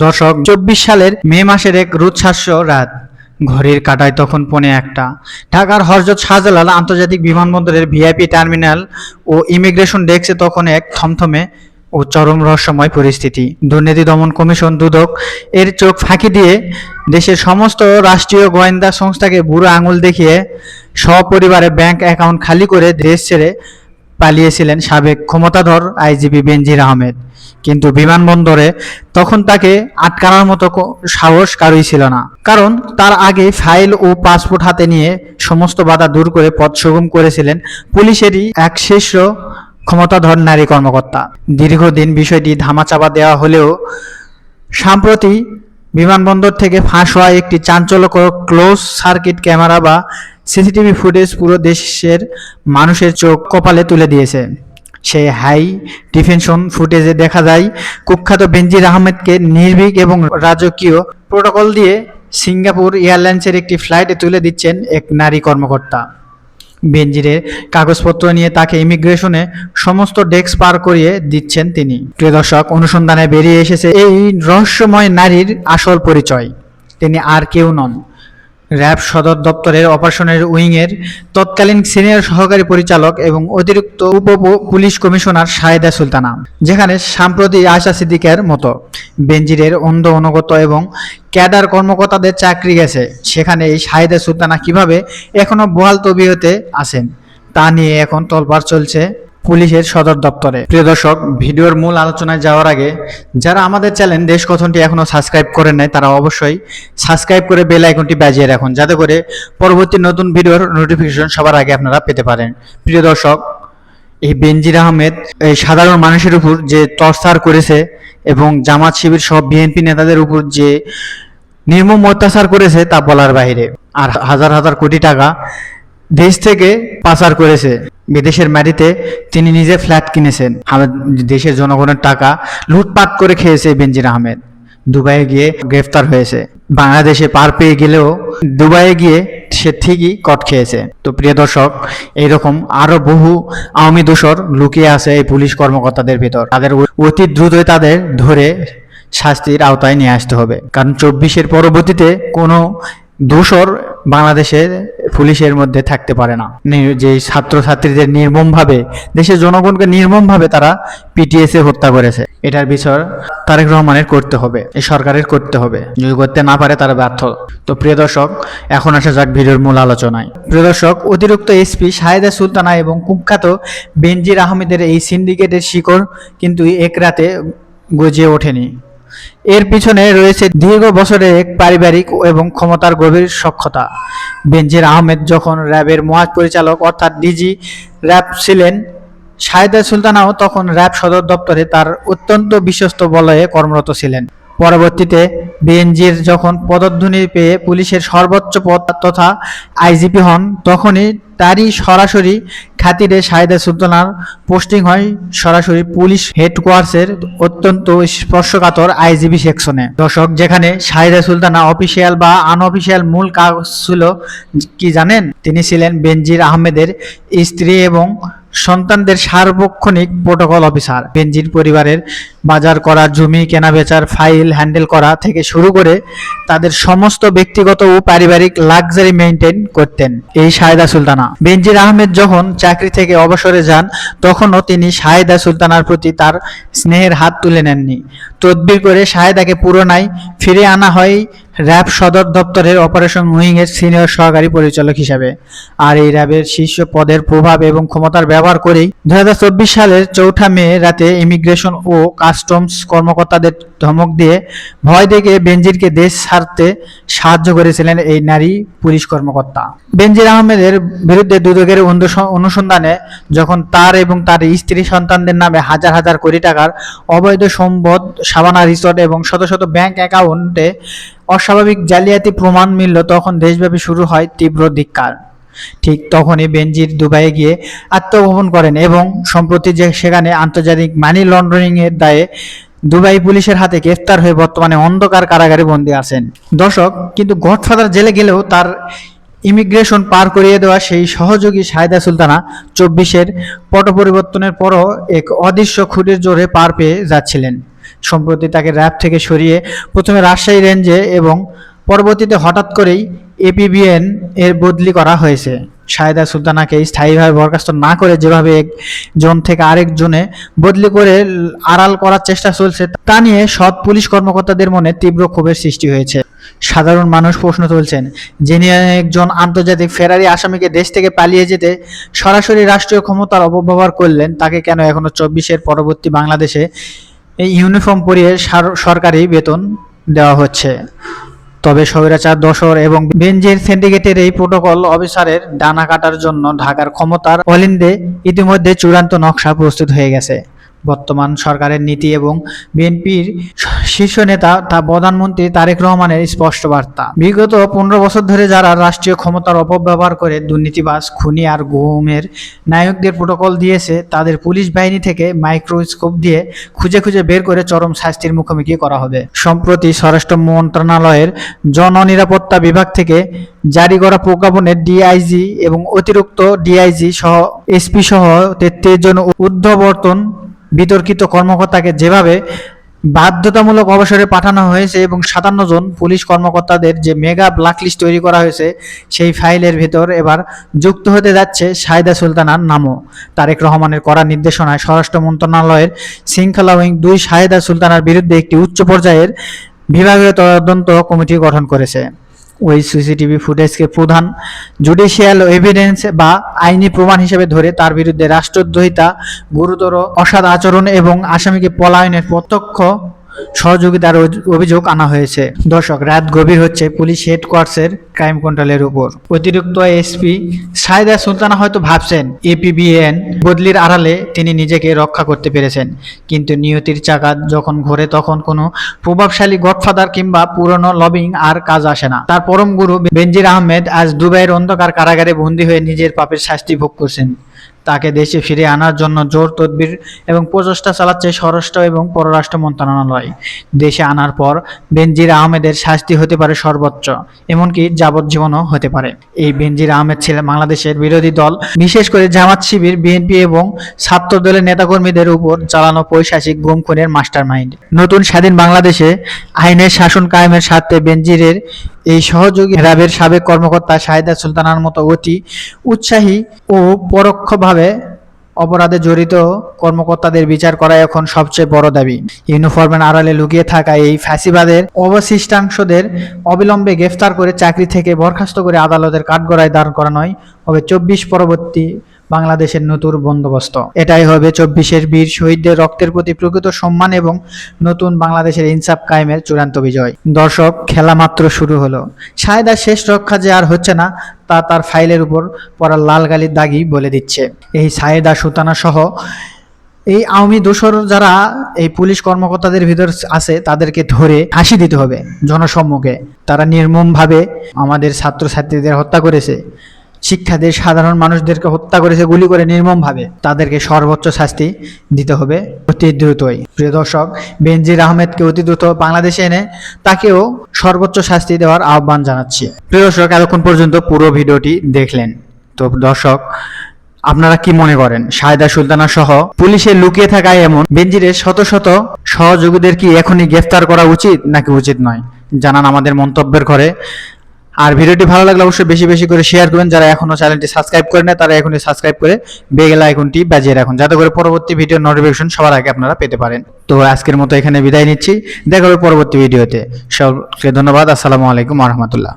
দর্শক, ২৪ সালের মে মাসের এক রোদশাস্য রাত। ঘড়ির কাঁটায় তখন পৌনে একটা। ঢাকার হযরত শাহজালাল আন্তর্জাতিক বিমানবন্দরের ভিআইপি টার্মিনাল ও ইমিগ্রেশন ডেস্কে তখন এক থমথমে ও চরম রহস্যময় পরিস্থিতি। দুর্নীতি দমন কমিশন দুদক এর চোখ ফাঁকি দিয়ে দেশের সমস্ত রাষ্ট্রীয় গোয়েন্দা সংস্থাকে বুড়ো আঙুল দেখিয়ে সপরিবারে ব্যাংক অ্যাকাউন্ট খালি করে দেশ ছেড়ে পালিয়েছিলেন সাবেক ক্ষমতাধর আইজিপি বেনজির আহমেদ। কিন্তু বিমানবন্দরে তখন তাকে আটকানোর মতো সাহস কারোই ছিল না, কারণ তার আগে ফাইল ও পাসপোর্ট হাতে নিয়ে সমস্ত বাধা দূর করে পথ সুগম করেছিলেন পুলিশেরই এক শীর্ষ ক্ষমতাধর নারী কর্মকর্তা। দীর্ঘদিন বিষয়টি ধামাচাপা দেওয়া হলেও সম্প্রতি বিমানবন্দর থেকে ফাঁস হওয়া একটি চাঞ্চল্যকর ক্লোজ সার্কিট ক্যামেরা বা সিসিটিভি ফুটেজ পুরো দেশের মানুষের চোখ কপালে তুলে দিয়েছে। সেই হাই ডিফেনশন ফুটেজে দেখা যায় কুখ্যাত বেনজির আহমেদকে নির্ভীক এবং রাজকীয় প্রোটোকল দিয়ে সিঙ্গাপুর এয়ারলাইন্সের একটি ফ্লাইটে তুলে দিচ্ছেন এক নারী কর্মকর্তা। বেনজিরের কাগজপত্র নিয়ে তাকে ইমিগ্রেশনে সমস্ত ডেস্ক পার করিয়ে দিচ্ছেন তিনি। প্রিয় দর্শক, অনুসন্ধানে বেরিয়ে এসেছে এই রহস্যময় নারীর আসল পরিচয়। তিনি আর কেউ নন, র্যাব সদর দপ্তরের অপারেশনের উইংয়ের তৎকালীন সিনিয়র সহকারী পরিচালক এবং অতিরিক্ত উপ পুলিশ কমিশনার শাহেদা সুলতানা। যেখানে সাম্প্রতি আয়শা সিদ্দিকের মতো বেনজিরের অন্ধ অনুগত এবং ক্যাডার কর্মকর্তাদের চাকরি গেছে, সেখানে এই শাহেদা সুলতানা কিভাবে এখনো বহাল তবিয়তে আছেন তা নিয়ে এখন তোলপাড় চলছে পুলিশের সদর দপ্তরে। প্রিয় দর্শক, ভিডিওর মূল আলোচনায় যাওয়ার আগে যারা আমাদের চ্যানেল দেশ কথনটি এখনো সাবস্ক্রাইব করেন নাই তারা অবশ্যই সাবস্ক্রাইব করে বেল আইকনটি বাজিয়ে রাখুন, যাতে করে পরবর্তী নতুন ভিডিওর নোটিফিকেশন সবার আগে আপনারা পেতে পারেন। প্রিয় দর্শক, এই বেনজির আহমেদ এই সাধারণ মানুষের উপর যে টর্চার করেছে এবং জামাত শিবির সব বিএনপি নেতাদের উপর যে নির্মম অত্যাচার করেছে তা বলার বাইরে। আর হাজার হাজার কোটি টাকা দেশ থেকে পাচার করেছে। বিদেশের মাটিতে তিনি নিজে ফ্ল্যাট কিনেছেন, দেশের জনগণের টাকা লুটপাট করে খেয়েছে বেনজির আহমেদ। দুবাইয়ে গিয়ে গ্রেফতার হয়েছে, বাংলাদেশে পার পেয়ে গেলেও দুবাইয়ে গিয়ে সে ঠিকই কট খেয়েছে। তো প্রিয় দর্শক, এইরকম আরো বহু আওয়ামী দোসর লুকিয়ে আছে এই পুলিশ কর্মকর্তাদের ভিতর। তাদের অতি দ্রুতই তাদের ধরে শাস্তির আওতায় নিয়ে আসতে হবে, কারণ ২৪-এর পরবর্তীতে কোনো দোসর বাংলাদেশের পুলিশের মধ্যে থাকতে পারে না। যে ছাত্রছাত্রীদের নির্মমভাবে, দেশের জনগণকে নির্মমভাবে তারা পিটিএসে হত্যা করেছে, এটার বিচার তারেক রহমানের করতে হবে, এই সরকারের করতে হবে। যদি করতে না পারে তারা ব্যর্থ। তো প্রিয় দর্শক, এখন আসা যাক ভিডিওর মূল আলোচনায়। প্রিয় দর্শক, অতিরিক্ত এসপি শাহেদা সুলতানা এবং কুখ্যাত বেনজির আহমেদের এই সিন্ডিকেটের শিকড় কিন্তু এক রাতে গজিয়ে ওঠেনি। এর পিছনে রয়েছে দীর্ঘ বছরের এক পারিবারিক এবং ক্ষমতার গভীর সখ্যতা। বেনজির আহমেদ যখন র্যাবের মহাপরিচালক অর্থাৎ ডিজি র্যাব ছিলেন, শাহেদা সুলতানাও তখন র্যাব সদর দপ্তরে তার অত্যন্ত বিশ্বস্ত বলয়ে কর্মরত ছিলেন। পরবর্তীতে বেনজির যখন পদোন্নতি পেয়ে পুলিশের সর্বোচ্চ পদ তথা আইজিপি হন, তখনই তারই সরাসরি খাতিরে শাহেদা সুলতানার পোস্টিং হয় সরাসরি পুলিশ হেডকোয়ার্টার্সের অত্যন্ত স্পর্শকাতর আইজিবি সেকশনে। দর্শক, যেখানে শাহেদা সুলতানা অফিসিয়াল বা আনঅফিসিয়াল মূল কাজ ছিল কি জানেন? তিনি ছিলেন বেনজির আহমেদের স্ত্রী এবং সন্তানদের সার্বক্ষণিক প্রোটোকল অফিসার। বেনজির পরিবারের বাজার করা, জমি কেনাবেচার ফাইল হ্যান্ডেল করা থেকে শুরু করে তাদের সমস্ত ব্যক্তিগত ও পারিবারিক লাক্সারি মেইনটেইন করতেন এই শাহেদা সুলতানা। বেনজির আহমেদ যখন চাকরি থেকে অবসরে যান, তখনও তিনি শাহেদা সুলতানার প্রতি তার স্নেহের হাত তুলে নেননি। তদবির করে শাহেদাকে পুরোনায় ফিরে আনা হয় র্যাব সদর দপ্তরের অপারেশন উইংয়ের সিনিয়র সহকারী পরিচালক হিসাবে। আর এই র্যাবের শীর্ষ পদের প্রভাব এবং ক্ষমতার ব্যবহার করেই ২০২৪ সালের ৪ মে রাতে ইমিগ্রেশন ও কাস্টমস কর্মকর্তাদের ধমক দিয়ে ভয় দেখে বেনজিরকে দেশ ছাড়তে সাহায্য করেছিলেন এই নারী পুলিশ কর্মকর্তা। বেনজির আহমেদের বিরুদ্ধে দুদকের অনুসন্ধানে যখন তার এবং তার স্ত্রী সন্তানদের নামে হাজার হাজার কোটি টাকার অবৈধ সম্পদ, সাবানা রিসোর্ট এবং শত শত ব্যাংক অ্যাকাউন্টে অস্বাভাবিক জালিয়াতি প্রমাণ মিলল, তখন দেশব্যাপী শুরু হয় তীব্র ধিক্কার। ঠিক তখনই বেনজির দুবাইয়ে গিয়ে আত্মগোপন করেন এবং সম্প্রতি সেখানে আন্তর্জাতিক মানি লন্ডারিং এর দায়ে দুবাই পুলিশের হাতে গ্রেফতার হয়ে বর্তমানে অন্ধকার কারাগারে বন্দী আছেন। দর্শক, কিন্তু গডফাদার জেলে গেলেও তার ইমিগ্রেশন পার করিয়ে দেওয়া সেই সহযোগী শাহেদা সুলতানা ২৪-এর পট পরিবর্তনের পরও এক অদৃশ্য খুঁটির জোরে পার পেয়ে যাচ্ছিলেন। সম্প্রতি তাকে র্যাব থেকে সরিয়ে প্রথমে রাজশাহী রেঞ্জে এবং পরবর্তীতে হঠাৎ করেই এপিবিএন এর বদলি করা হয়েছে। শাহেদা সুলতানাকে স্থায়ীভাবে বরখাস্ত না করে যেভাবে এক জোন থেকে আরেক জোনে বদলি করে আড়াল করার চেষ্টা চলছে তা নিয়ে সৎ পুলিশ কর্মকর্তাদের মনে তীব্র ক্ষোভের সৃষ্টি হয়েছে। সাধারণ মানুষ প্রশ্ন তুলছেন, যিনি একজন আন্তর্জাতিক ফেরারি আসামিকে দেশ থেকে পালিয়ে যেতে সরাসরি রাষ্ট্রীয় ক্ষমতার অপব্যবহার করলেন, তাকে কেন এখনো 24-এর পরবর্তী বাংলাদেশে এই ইউনিফর্ম পরিয়ে সরকারি বেতন দেওয়া হচ্ছে? তবে স্বৈরাচার দোসর এবং বেনজির সিন্ডিকেটের এই প্রোটোকল অফিসারের ডানা কাটার জন্য ঢাকার ক্ষমতার অলিন্দে ইতিমধ্যে চূড়ান্ত নকশা প্রস্তুত হয়ে গেছে। বর্তমান সরকারের নীতি এবং বিএনপির শীর্ষ নেতা তা প্রধানমন্ত্রী তারেক রহমানের স্পষ্ট বার্তা। বিগত 15 বছর ধরে যারা রাষ্ট্রীয় ক্ষমতার অপব্যবহার করে দুর্নীতিবাজ, খুনি আর গুমের নায়কদের প্রোটোকল দিয়েছে, তাদের পুলিশ বাহিনী থেকে মাইক্রোস্কোপ দিয়ে খুঁজে খুঁজে বের করে চরম শাস্তির মুখোমুখি করা হবে। সম্প্রতি স্বরাষ্ট্র মন্ত্রণালয়ের জননিরাপত্তা বিভাগ থেকে জারি করা প্রজ্ঞাপনের ডিআইজি এবং অতিরিক্ত ডিআইজি সহ এসপি সহ 33 জন ঊর্ধ্ববর্তন বিতর্কিত কর্মকর্তাকে যেভাবে বাধ্যতামূলক অবসরে পাঠানো হয়েছে এবং 57 জন পুলিশ কর্মকর্তাদের যে মেগা ব্ল্যাকলিস্ট তৈরি করা হয়েছে, সেই ফাইলের ভেতর এবার যুক্ত হতে যাচ্ছে শাহেদা সুলতানার নামও। তারেক রহমানের কড়া নির্দেশনায় স্বরাষ্ট্র মন্ত্রণালয়ের শৃঙ্খলা উইং 2 শাহেদা সুলতানার বিরুদ্ধে একটি উচ্চ পর্যায়ের বিভাগীয় তদন্ত কমিটি গঠন করেছে। ওই সিসিটিভি ফুটেজকে প্রধান জুডিশিয়াল এভিডেন্স বা আইনি প্রমাণ হিসেবে ধরে তার বিরুদ্ধে রাষ্ট্রদ্রোহিতা, গুরুতর অসৎ আচরণ এবং আসামিকে পলায়নের প্রত্যক্ষ সহযোগিতার অভিযোগ আনা হয়েছে। দর্শক, রাত গভীর হচ্ছে পুলিশ হেডকোয়ার্টার্সের ক্রাইম কন্ট্রোলের উপর। অতিরিক্ত এসপি শাহেদা সুলতানা হয়তো ভাবছেন এপিবিএন বদলির আড়ালে তিনি নিজেকে রক্ষা করতে পেরেছেন, কিন্তু নিয়তির চাকা যখন ঘোরে তখন কোনো প্রভাবশালী গডফাদার কিংবা পুরনো লবিং আর কাজ আসে না। তার পরম গুরু বেনজির আহমেদ আজ দুবাইয়ের অন্ধকার কারাগারে বন্দী হয়ে নিজের পাপের শাস্তি ভোগ করছেন। তাকে দেশে ফিরে আনার জন্য জোর তদবির এবং প্রচেষ্টা চালাচ্ছে স্বরাষ্ট্র এবং পররাষ্ট্র মন্ত্রণালয়। দেশে আনার পর বেনজির আহমেদের শাস্তি হতে পারে সর্বোচ্চ, এমনকি যাবজ্জীবনও হতে পারে। এই বেনজির আহমেদ ছিলেন বাংলাদেশের বিরোধী দল, বিশেষ করে জামাত শিবির, বিএনপি এবং ছাত্র দলের নেতাকর্মীদের উপর চালানো পৈশাচিক গুম খুনের মাস্টারমাইন্ড। নতুন স্বাধীন বাংলাদেশে আইনের শাসন কায়েমের স্বার্থে বেনজিরের এই সহযোগী র্যাবের সাবেক কর্মকর্তা শাহেদা সুলতানার মতো অতি উৎসাহী ও পরোক্ষভাবে অপরাধে জড়িত কর্মকর্তাদের বিচার করা এখন সবচেয়ে বড় দাবি। ইউনিফর্মের আড়ালে লুকিয়ে থাকা এই ফ্যাসিবাদের অবশিষ্টাংশদের অবিলম্বে গ্রেফতার করে চাকরি থেকে বরখাস্ত করে আদালতের কাঠগড়ায় দাঁড় করানোই হবে 24 পরবর্তী বাংলাদেশের নতুন বন্দোবস্ত। এটাই হবে 24-এর বীর শহীদদের রক্তের প্রতি প্রকৃত সম্মান এবং নতুন বাংলাদেশের ইনসাফ কায়েমের চূড়ান্ত বিজয়। দর্শক, খেলা মাত্র শুরু হলো। শাহেদার শেষ রক্ষা যে আর হচ্ছে না তা তার ফাইলের উপর পড়া লাল গালির দাগই বলে দিচ্ছে। এই শাহেদা সুলতানা সহ এই আওয়ামী দোসর যারা এই পুলিশ কর্মকর্তাদের ভিতর আছে, তাদেরকে ধরে ফাঁসি দিতে হবে জনসম্মুখে। তারা নির্মমভাবে আমাদের ছাত্রছাত্রীদের হত্যা করেছে, শিক্ষার্থী সাধারণ মানুষদেরকে হত্যা করেছে গুলি করে নির্মমভাবে। তাদেরকে সর্বোচ্চ শাস্তি দিতে হবে অতি দ্রুতই। প্রিয় দর্শক, বেনজির আহমেদকে অতি দ্রুত বাংলাদেশে এনে তাকেও সর্বোচ্চ শাস্তি দেওয়ার আহ্বান জানাচ্ছি। প্রিয় দর্শক, এতক্ষণ পর্যন্ত পুরো ভিডিওটি দেখলেন। তো দর্শক, আপনারা কি মনে করেন শাহেদা সুলতানা সহ পুলিশে লুকিয়ে থাকা এমন বেনজিরের শত শত সহযোগীদের কি এখনই গ্রেফতার করা উচিত নাকি উচিত নয়? জানান আমাদের মন্তব্যের ঘরে। আর ভিডিওটি ভালো লাগলে অবশ্যই বেশি বেশি করে শেয়ার করবেন। যারা এখনো চ্যানেলটি সাবস্ক্রাইব করেন না তারা এখনই সাবস্ক্রাইব করে বেল আইকনটি বাজিয়ে রাখুন, যাতে করে পরবর্তী ভিডিওর নোটিফিকেশন সবার আগে আপনারা পেতে পারেন। তো আজকের মতো এখানে বিদায় নিচ্ছি, দেখা হবে পরবর্তী ভিডিওতে। সবাইকে ধন্যবাদ। আসসালামু আলাইকুম ওয়া রাহমাতুল্লাহ।